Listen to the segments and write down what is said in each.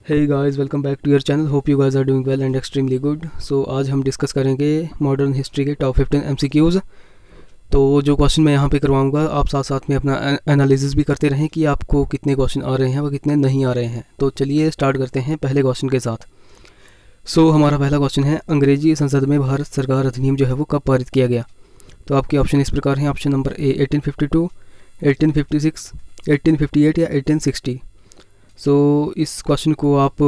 Hey guys, welcome back to your channel. Hope you guys are doing well and extremely good. So आज हम discuss करेंगे modern history के top 15 MCQs. तो जो question मैं यहाँ पे करवाऊँगा, आप साथ साथ में अपना एनालिसिस भी करते रहें कि आपको कितने क्वेश्चन आ रहे हैं व कितने नहीं आ रहे हैं। तो चलिए स्टार्ट करते हैं पहले क्वेश्चन के साथ। सो हमारा पहला क्वेश्चन है, अंग्रेजी संसद में भारत सरकार अधिनियम जो है वो कब पारित किया गया। तो आपके ऑप्शन इस प्रकार हैं। ऑप्शन नंबर ए 1852, 1856, 1858 या 1860। सो इस क्वेश्चन को आप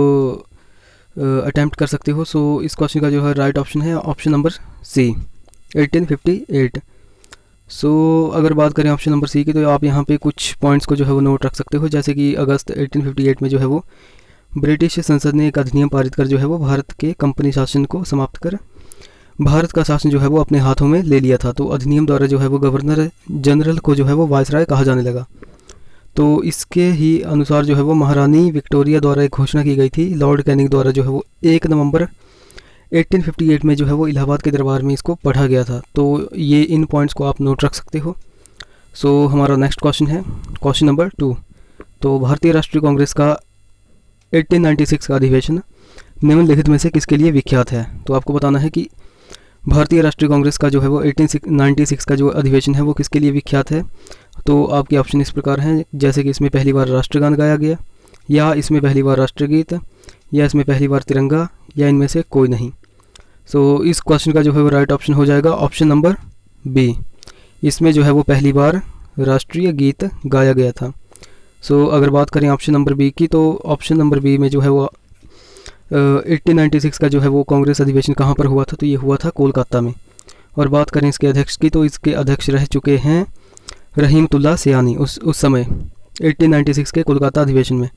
अटैम्प्ट कर सकते हो। सो इस क्वेश्चन का जो है राइट ऑप्शन है ऑप्शन नंबर सी 1858। सो अगर बात करें ऑप्शन नंबर सी की, तो आप यहाँ पे कुछ पॉइंट्स को जो है वो नोट रख सकते हो। जैसे कि अगस्त 1858 में जो है वो ब्रिटिश संसद ने एक अधिनियम पारित कर जो है वो भारत के कंपनी शासन को समाप्त कर भारत का शासन जो है वो अपने हाथों में ले लिया था। तो अधिनियम द्वारा जो है वो गवर्नर जनरल को जो है वो वायसराय कहा जाने लगा। तो इसके ही अनुसार जो है वो महारानी विक्टोरिया द्वारा एक घोषणा की गई थी, लॉर्ड कैनिंग द्वारा जो है वो 1 नवंबर 1858 में जो है वो इलाहाबाद के दरबार में इसको पढ़ा गया था। तो ये इन पॉइंट्स को आप नोट रख सकते हो। सो हमारा नेक्स्ट क्वेश्चन है क्वेश्चन नंबर 2। तो भारतीय राष्ट्रीय कांग्रेस का 1896 का अधिवेशन निम्नलिखित में से किसके लिए विख्यात है। तो आपको बताना है कि भारतीय राष्ट्रीय कांग्रेस का जो है वो 1896 का जो अधिवेशन है वो किसके लिए विख्यात है। तो आपके ऑप्शन इस प्रकार हैं, जैसे कि इसमें पहली बार राष्ट्रगान गाया गया, या इसमें पहली बार राष्ट्रगीत, या इसमें पहली बार तिरंगा, या इनमें से कोई नहीं। सो इस क्वेश्चन का जो है वो राइट ऑप्शन हो जाएगा ऑप्शन नंबर बी। इसमें जो है वो पहली बार राष्ट्रीय गीत गाया गया था। सो अगर बात करें ऑप्शन नंबर बी की, तो ऑप्शन नंबर बी में जो है वो 1896 का जो है वो कांग्रेस अधिवेशन कहाँ पर हुआ था। तो ये हुआ था कोलकाता में। और बात करें इसके अध्यक्ष की, तो इसके अध्यक्ष रह चुके हैं रहीमतुल्ला सयानी उस समय 1896 के कोलकाता अधिवेशन में।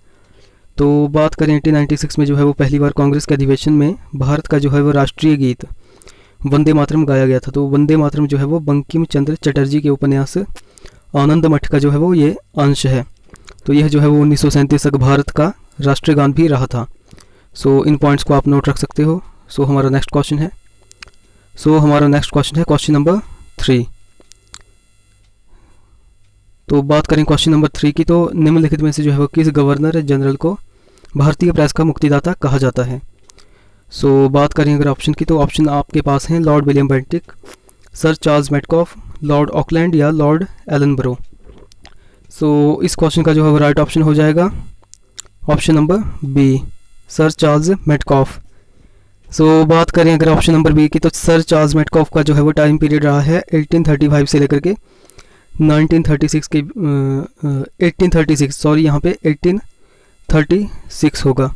तो बात करें 1896 में जो है वो पहली बार कांग्रेस के अधिवेशन में भारत का जो है वो राष्ट्रीय गीत वंदे मातरम गाया गया था। तो वंदे मातरम जो है वो बंकिम चंद्र चटर्जी के उपन्यास आनंद मठ का जो है वो ये अंश है। तो यह जो है वो 1937 तक भारत का राष्ट्रीय गान भी रहा था। सो इन पॉइंट्स को आप नोट रख सकते हो। सो हमारा नेक्स्ट क्वेश्चन है क्वेश्चन नंबर 3। तो बात करें क्वेश्चन नंबर 3 की, तो निम्नलिखित में से जो है वो किस गवर्नर जनरल को भारतीय प्रेस का मुक्तिदाता कहा जाता है। सो बात करें अगर ऑप्शन की, तो ऑप्शन आपके पास हैं Lord William Bentinck, sir Charles Metcalfe, Lord Auckland या लॉर्ड एलनबरो। सो इस क्वेश्चन का जो है वो राइट ऑप्शन हो जाएगा option number B, sir Charles Metcalfe. So बात करें अगर ऑप्शन नंबर बी की, तो सर चार्ल्स मेटकॉफ का जो है वो टाइम पीरियड रहा है 1835 से लेकर के 1936 के 1836 सॉरी यहाँ पे 1836 होगा।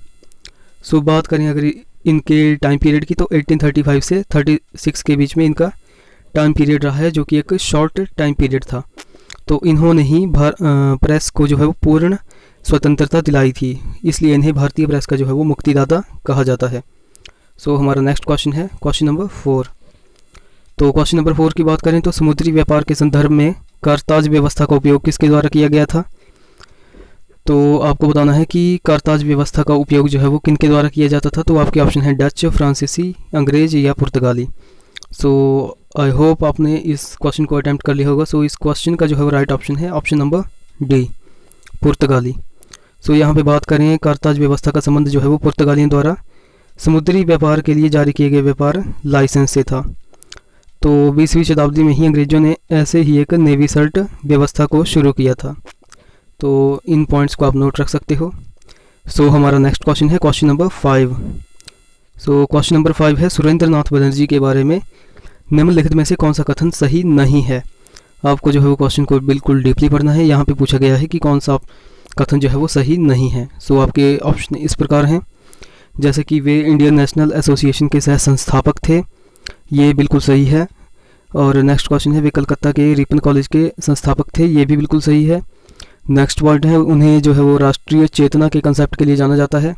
सो बात करें अगर इनके टाइम पीरियड की, तो 1835 से 36 के बीच में इनका टाइम पीरियड रहा है, जो कि एक शॉर्ट टाइम पीरियड था। तो इन्होंने ही प्रेस को जो है वो पूर्ण स्वतंत्रता दिलाई थी, इसलिए इन्हें भारतीय प्रेस का जो है वो मुक्तिदाता कहा जाता है। सो हमारा नेक्स्ट क्वेश्चन है क्वेश्चन नंबर 4। तो क्वेश्चन नंबर 4 की बात करें, तो समुद्री व्यापार के संदर्भ में कारताज व्यवस्था का उपयोग किसके द्वारा किया गया था। तो आपको बताना है कि कारताज व्यवस्था का उपयोग जो है वो किन के द्वारा किया जाता था। तो आपके ऑप्शन है डच, फ्रांसीसी, अंग्रेज या पुर्तगाली। सो आई होप आपने इस क्वेश्चन को अटैम्प्ट कर लिया होगा। सो इस क्वेश्चन का जो है वो राइट ऑप्शन है ऑप्शन नंबर डी, पुर्तगाली। सो यहाँ पे बात करें, कारताज व्यवस्था का संबंध जो है वो पुर्तगालियों द्वारा समुद्री व्यापार के लिए जारी किए गए व्यापार लाइसेंस से था। तो 20वीं शताब्दी में ही अंग्रेज़ों ने ऐसे ही एक नेवी सर्ट व्यवस्था को शुरू किया था। तो इन पॉइंट्स को आप नोट रख सकते हो। सो हमारा नेक्स्ट क्वेश्चन है question number 5। So question number 5 है, सुरेंद्र नाथ बनर्जी के बारे में निम्नलिखित में से कौन सा कथन सही नहीं है। आपको जो है वो क्वेश्चन को बिल्कुल डीपली पढ़ना है। यहाँ पे पूछा गया है कि कौन सा कथन जो है वो सही नहीं है। सो आपके ऑप्शन इस प्रकार हैं, जैसे कि वे इंडियन नेशनल एसोसिएशन के सह संस्थापक थे, ये बिल्कुल सही है। और नेक्स्ट क्वेश्चन है, वे कलकत्ता के रिपन कॉलेज के संस्थापक थे, ये भी बिल्कुल सही है। नेक्स्ट पॉइंट है, उन्हें जो है वो राष्ट्रीय चेतना के कंसेप्ट के लिए जाना जाता है।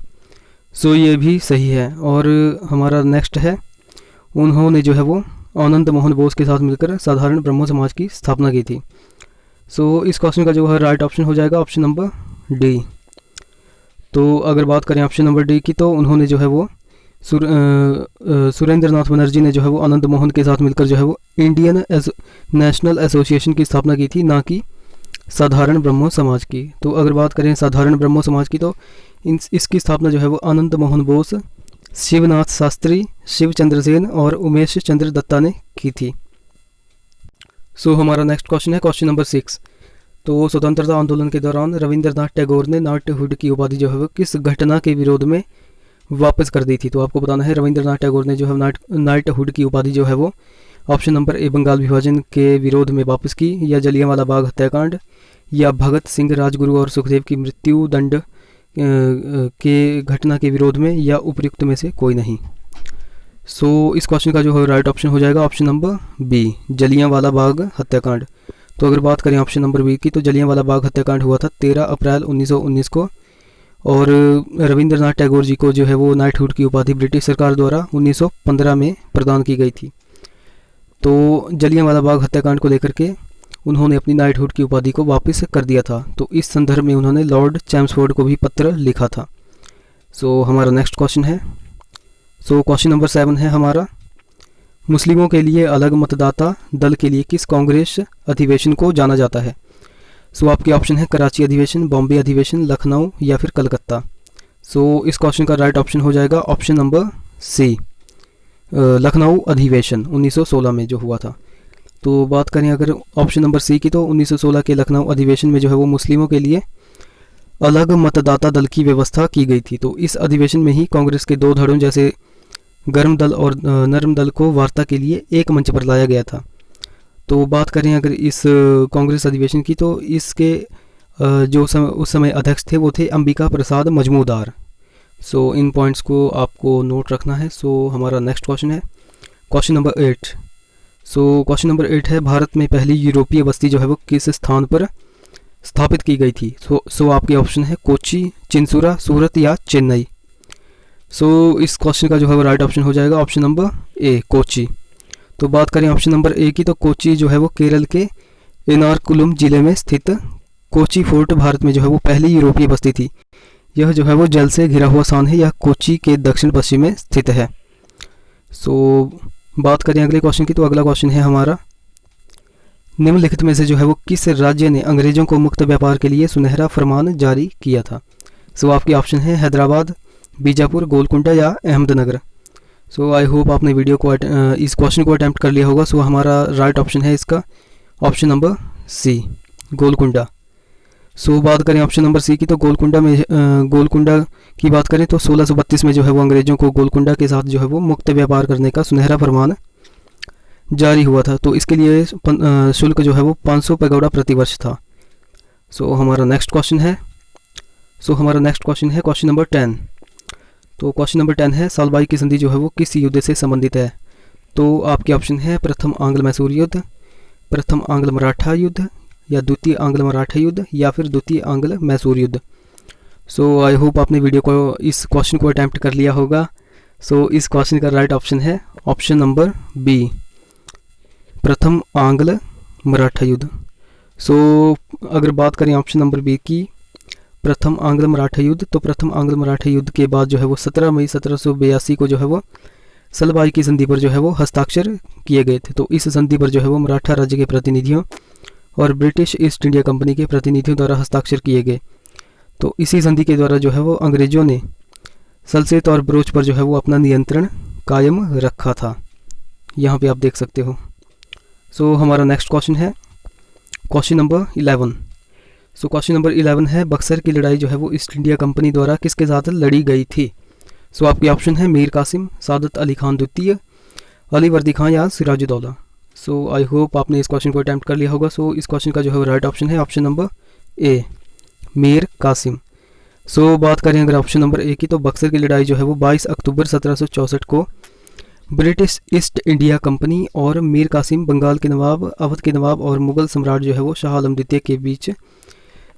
सो ये भी सही है। और हमारा नेक्स्ट है, उन्होंने जो है वो आनंद मोहन बोस के साथ मिलकर साधारण ब्रह्मो समाज की स्थापना की थी। सो इस क्वेश्चन का जो है राइट ऑप्शन हो जाएगा ऑप्शन नंबर डी। तो अगर बात करें ऑप्शन नंबर डी की, तो उन्होंने जो है वो सुरेंद्र नाथ बनर्जी ने जो है वो आनंद मोहन के साथ मिलकर जो है वो इंडियन नेशनल एसोसिएशन की स्थापना की थी, ना कि साधारण ब्रह्मो समाज की। तो अगर बात करें साधारण ब्रह्मो समाज की, तो इसकी स्थापना जो है वो आनंद मोहन बोस, शिवनाथ शास्त्री, शिव चंद्र सेन और उमेश चंद्र दत्ता ने की थी। सो हमारा नेक्स्ट क्वेश्चन है क्वेश्चन नंबर 6। तो स्वतंत्रता आंदोलन के दौरान रविंद्रनाथ टैगोर ने नाइटहुड की उपाधि जो है वो किस घटना के विरोध में वापस कर दी थी। तो आपको बताना है रविंद्रनाथ टैगोर ने जो है नाइटहुड की उपाधि जो है वो ऑप्शन नंबर ए बंगाल विभाजन के विरोध में वापस की, या जलियांवाला बाग हत्याकांड, या भगत सिंह, राजगुरु और सुखदेव की मृत्यु दंड के घटना के विरोध में, या उपयुक्त में से कोई नहीं। सो इस क्वेश्चन का जो है राइट ऑप्शन हो जाएगा option number B, Jallianwala Bagh हत्याकांड। तो अगर बात करें ऑप्शन नंबर बी की, तो जलियांवाला बाग हत्याकांड हुआ था 13 अप्रैल 1919 को, और रविंद्रनाथ टैगोर जी को जो है वो नाइटहुड की उपाधि ब्रिटिश सरकार द्वारा 1915 में प्रदान की गई थी। तो जलियांवाला बाग हत्याकांड को लेकर के उन्होंने अपनी नाइटहुड की उपाधि को वापस कर दिया था। तो इस संदर्भ में उन्होंने लॉर्ड चैम्सफोर्ड को भी पत्र लिखा था। सो हमारा नेक्स्ट क्वेश्चन है, सो क्वेश्चन नंबर 7 है हमारा, मुस्लिमों के लिए अलग मतदाता दल के लिए किस कांग्रेस अधिवेशन को जाना जाता है। सो आपके ऑप्शन है कराची अधिवेशन, बॉम्बे अधिवेशन, लखनऊ या फिर कलकत्ता। सो इस क्वेश्चन का राइट ऑप्शन हो जाएगा ऑप्शन नंबर सी, लखनऊ अधिवेशन 1916 में जो हुआ था। तो बात करें अगर ऑप्शन नंबर सी की, तो 1916 के लखनऊ अधिवेशन में जो है वो मुस्लिमों के लिए अलग मतदाता दल की व्यवस्था की गई थी। तो इस अधिवेशन में ही कांग्रेस के दो धड़ों जैसे गर्म दल और नरम दल को वार्ता के लिए एक मंच पर लाया गया था। तो बात करें अगर इस कांग्रेस अधिवेशन की, तो इसके उस समय अध्यक्ष थे वो थे अंबिका प्रसाद मजमूदार। सो इन पॉइंट्स को आपको नोट रखना है। सो हमारा नेक्स्ट क्वेश्चन है question number 8। So question number 8 है, भारत में पहली यूरोपीय बस्ती जो है वो किस स्थान पर स्थापित की गई थी। सो आपके ऑप्शन है कोची, चिंसुरा, सूरत या चेन्नई। सो इस क्वेश्चन का जो है वो राइट ऑप्शन हो जाएगा ऑप्शन नंबर ए, कोची। तो बात करें ऑप्शन नंबर ए की, तो कोची जो है वो केरल के एर्नाकुलम जिले में स्थित कोची फोर्ट भारत में जो है वो पहली यूरोपीय बस्ती थी। यह जो है वो जल से घिरा हुआ स्थान है, यह कोची के दक्षिण पश्चिम में स्थित है। सो बात करें अगले क्वेश्चन की, तो अगला क्वेश्चन है हमारा, निम्नलिखित में से जो है वो किस राज्य ने अंग्रेजों को मुक्त व्यापार के लिए सुनहरा फरमान जारी किया था। सो आपके ऑप्शन है हैदराबाद, बीजापुर, गोलकुंडा या अहमदनगर। सो आई होप आपने वीडियो को इस क्वेश्चन को अटैम्प्ट कर लिया होगा। सो हमारा राइट ऑप्शन है इसका ऑप्शन नंबर सी, गोलकुंडा। सो बात करें ऑप्शन नंबर सी की, तो गोलकुंडा की बात करें तो 1632 में जो है वो अंग्रेजों को गोलकुंडा के साथ जो है वो मुक्त व्यापार करने का सुनहरा फरमान जारी हुआ था। तो इसके लिए शुल्क जो है वो 500 पैगोडा प्रतिवर्ष था। सो हमारा नेक्स्ट क्वेश्चन है क्वेश्चन नंबर 10। तो क्वेश्चन नंबर 10 है, सालबाई की संधि जो है वो किस युद्ध से संबंधित है। तो आपके ऑप्शन है प्रथम आंग्ल मैसूर युद्ध, प्रथम आंग्ल मराठा युद्ध, या द्वितीय आंग्ल मराठा युद्ध, या फिर द्वितीय आंग्ल मैसूर युद्ध। सो आई होप आपने वीडियो को इस क्वेश्चन को अटैम्प्ट कर लिया होगा। सो इस क्वेश्चन का राइट ऑप्शन है ऑप्शन नंबर बी, प्रथम आंग्ल मराठा युद्ध। सो अगर बात करें ऑप्शन नंबर बी की, प्रथम आंग्ल मराठा युद्ध, तो प्रथम आंग्ल मराठा युद्ध के बाद जो है वो 17 मई 1782 को जो है वो सलबाई की संधि पर जो है वो हस्ताक्षर किए गए थे। तो इस संधि पर जो है वो मराठा राज्य के प्रतिनिधियों और ब्रिटिश ईस्ट इंडिया कंपनी के प्रतिनिधियों द्वारा हस्ताक्षर किए गए। तो इसी संधि के द्वारा जो है वो अंग्रेजों ने सल्सेत और बरूच पर जो है वो अपना नियंत्रण कायम रखा था। यहाँ पे आप देख सकते हो। सो हमारा नेक्स्ट क्वेश्चन है question number 11। So question number 11 है, बक्सर की लड़ाई जो है वो ईस्ट इंडिया कंपनी द्वारा किसके साथ लड़ी गई थी। सो आपके ऑप्शन है मीर कासिम, सादत अली खान द्वितीय, अली वर्दी खान या सिराजुद्दौला। सो आई होप आपने इस क्वेश्चन को अटैम्प्ट कर लिया होगा। सो इस क्वेश्चन का जो है राइट ऑप्शन है option number A, Mir Qasim. So बात करें अगर ऑप्शन नंबर ए की, तो बक्सर की लड़ाई जो है वो 22 अक्टूबर 1764 को ब्रिटिश ईस्ट इंडिया कंपनी और मीर कासिम, बंगाल के नवाब, अवध के नवाब और मुगल सम्राट जो है वो शाह आलम द्वितीय के बीच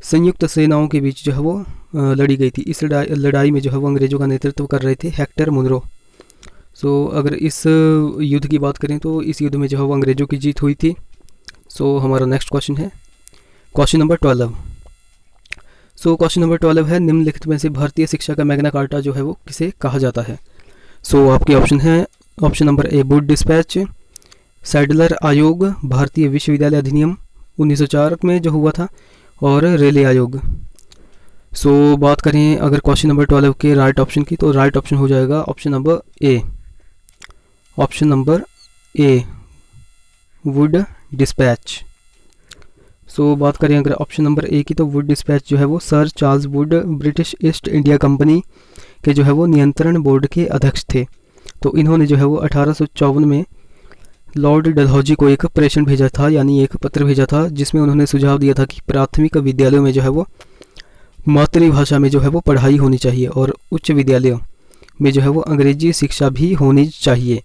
संयुक्त सेनाओं के बीच जो है वो लड़ी गई थी। इस लड़ाई में जो है वो अंग्रेजों का नेतृत्व कर रहे थे हेक्टर मुनरो। सो अगर इस युद्ध की बात करें तो इस युद्ध में जो है वो अंग्रेजों की जीत हुई थी। सो हमारा नेक्स्ट क्वेश्चन है question number 12। So question number 12 है, निम्नलिखित में से भारतीय शिक्षा का मैग्ना कार्टा जो है वो किसे कहा जाता है। सो आपके ऑप्शन है option number A, Wood dispatch, Sadler आयोग, भारतीय विश्वविद्यालय अधिनियम, 1904 में जो हुआ था, और रेले आयोग। सो बात करें अगर क्वेश्चन नंबर 12 के राइट ऑप्शन की, तो राइट ऑप्शन हो जाएगा option number A. Option number A, Wood dispatch. So बात करें अगर ऑप्शन नंबर ए की, तो वुड डिस्पैच जो है वो sir Charles Wood British east India company के जो है वो नियंत्रण बोर्ड के अध्यक्ष थे। तो इन्होंने जो है वो 1854 में लॉर्ड डलहौजी को एक प्रेषण भेजा था, यानी एक पत्र भेजा था, जिसमें उन्होंने सुझाव दिया था कि प्राथमिक विद्यालयों में जो है वो मातृभाषा में जो है वो पढ़ाई होनी चाहिए, और उच्च विद्यालयों में जो है वो अंग्रेजी शिक्षा भी होनी चाहिए।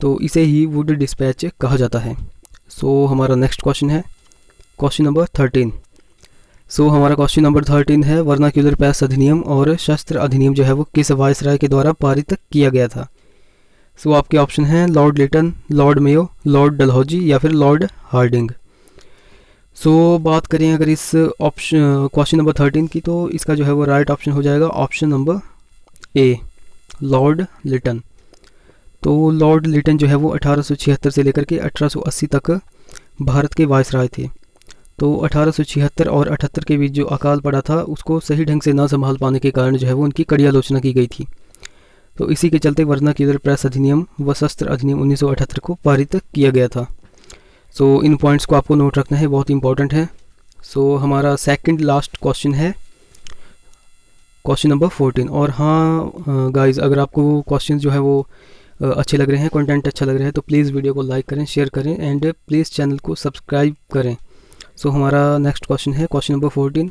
तो इसे ही वुड डिस्पैच कहा जाता है। सो हमारा नेक्स्ट क्वेश्चन है क्वेश्चन नंबर 13। सो हमारा क्वेश्चन नंबर 13 है, वर्नाक्यूलर प्रेस अधिनियम और शस्त्र अधिनियम जो है वो किस वायसराय के द्वारा पारित किया गया था। सो आपके ऑप्शन हैं Lord Lytton, Lord Mayo, Lord Dalhousie या फिर लॉर्ड हार्डिंग। सो बात करें अगर इस ऑप्शन क्वेश्चन नंबर 13 की, तो इसका जो है वो राइट ऑप्शन हो जाएगा option number A, Lord Lytton. तो लॉर्ड लिटन जो है वो 1876 से लेकर के 1880 तक भारत के वायसराय थे। तो 1876 और 78 के बीच जो अकाल पड़ा था, उसको सही ढंग से ना संभाल पाने के कारण जो है वो उनकी कड़ी आलोचना की गई थी। तो इसी के चलते वर्नाक्यूलर प्रेस अधिनियम व शस्त्र अधिनियम 1978 को पारित किया गया था। सो इन पॉइंट्स को आपको नोट रखना है, बहुत इंपॉर्टेंट है। सो हमारा सेकंड लास्ट क्वेश्चन है क्वेश्चन नंबर 14। और हाँ गाइस, अगर आपको क्वेश्चन जो है वो अच्छे लग रहे हैं, कंटेंट अच्छा लग रहा है, तो प्लीज़ वीडियो को लाइक करें, शेयर करें एंड प्लीज़ चैनल को सब्सक्राइब करें। सो हमारा नेक्स्ट क्वेश्चन है क्वेश्चन नंबर 14।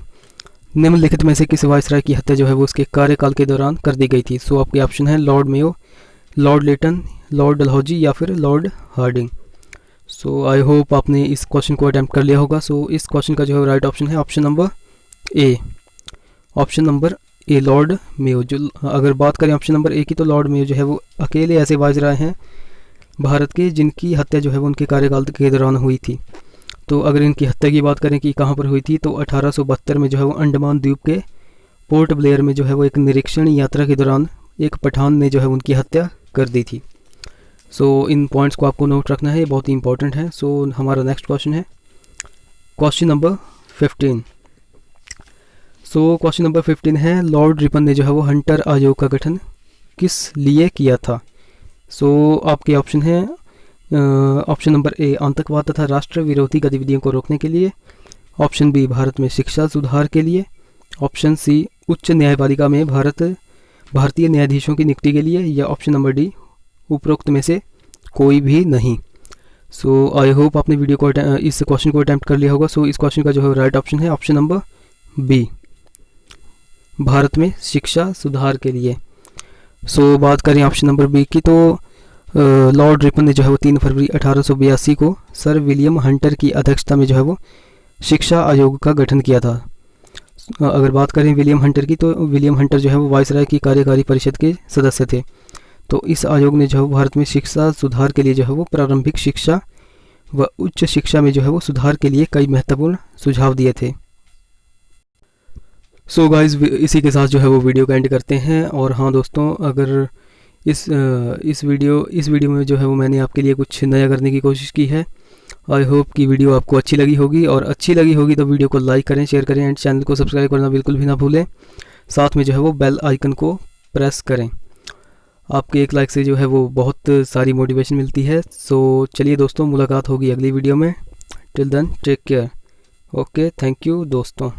निम्नलिखित में से किस वायसराय की हत्या जो है वो उसके कार्यकाल के दौरान कर दी गई थी। सो आपके ऑप्शन है Lord Mayo, Lord Lytton, Lord Dalhousie या फिर Lord Hardinge. So I hope आपने इस क्वेश्चन को अटैम्प्ट कर लिया होगा। सो इस क्वेश्चन का जो है राइट ऑप्शन है option number A. Option number A, Lord Mayo. जो अगर बात करें ऑप्शन नंबर ए की, तो लॉर्ड मेयो जो है वो अकेले ऐसे वायसराय हैं भारत के जिनकी हत्या जो है वो उनके कार्यकाल के दौरान हुई थी। तो अगर इनकी हत्या की बात करें कि कहाँ पर हुई थी, तो 1872 में जो है वो अंडमान द्वीप के पोर्ट ब्लेयर में जो है वो एक निरीक्षण यात्रा के दौरान एक पठान ने जो है उनकी हत्या कर दी थी। सो इन पॉइंट्स को आपको नोट रखना है, बहुत ही इंपॉर्टेंट है। सो हमारा नेक्स्ट क्वेश्चन है question number 15। So question number 15 है, लॉर्ड रिपन ने जो है वो हंटर आयोग का गठन किस लिए किया था। सो आपके ऑप्शन है ऑप्शन नंबर ए, आतंकवाद तथा राष्ट्र विरोधी गतिविधियों को रोकने के लिए। ऑप्शन बी, भारत में शिक्षा सुधार के लिए। ऑप्शन सी, उच्च न्यायपालिका में भारतीय न्यायाधीशों की नियुक्ति के लिए। या ऑप्शन नंबर डी, उपरोक्त में से कोई भी नहीं। सो आई होप आपने वीडियो को इस क्वेश्चन को अटैम्प्ट कर लिया होगा। सो इस क्वेश्चन का जो है राइट ऑप्शन है ऑप्शन नंबर बी, भारत में शिक्षा सुधार के लिए। सो बात करें ऑप्शन नंबर बी की, तो लॉर्ड रिपन ने जो है वो 3 फरवरी 1882 को सर विलियम हंटर की अध्यक्षता में जो है वो शिक्षा आयोग का गठन किया था। अगर बात करें विलियम हंटर की, तो विलियम हंटर जो है वो वायसराय की कार्यकारी परिषद के सदस्य थे। तो इस आयोग ने जो है भारत में शिक्षा सुधार के लिए जो है वो प्रारंभिक शिक्षा व उच्च शिक्षा में जो है वो सुधार के लिए कई महत्वपूर्ण सुझाव दिए थे। सो गाइस, इसी के साथ जो है वो वीडियो का एंड करते हैं। और हाँ दोस्तों, अगर इस वीडियो में जो है वो मैंने आपके लिए कुछ नया करने की कोशिश की है। आई होप कि वीडियो आपको अच्छी लगी होगी, और अच्छी लगी होगी तो वीडियो को लाइक करें, शेयर करें एंड चैनल को सब्सक्राइब करना बिल्कुल भी ना भूलें। साथ में जो है वो बेल आइकन को प्रेस करें। आपके एक लाइक से जो है वो बहुत सारी मोटिवेशन मिलती है। सो चलिए दोस्तों, मुलाकात होगी अगली वीडियो में। Till then take care. Okay, thank you दोस्तों।